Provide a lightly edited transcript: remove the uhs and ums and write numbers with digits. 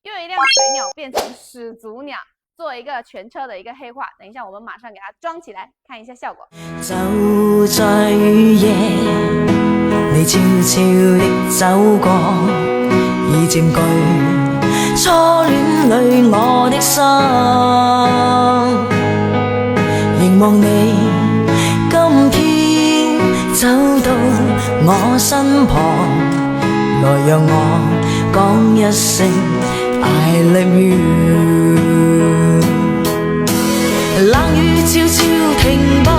又有一辆水鸟变成始祖鸟，做一个全车的一个黑化。等一下，我们马上给它装起来，看一下效果。就在雨夜，你悄悄地走過，已佔據初戀裏我的心。凝望你今天走到我身旁，來讓我講一聲 I love you。冷雨悄悄停吧。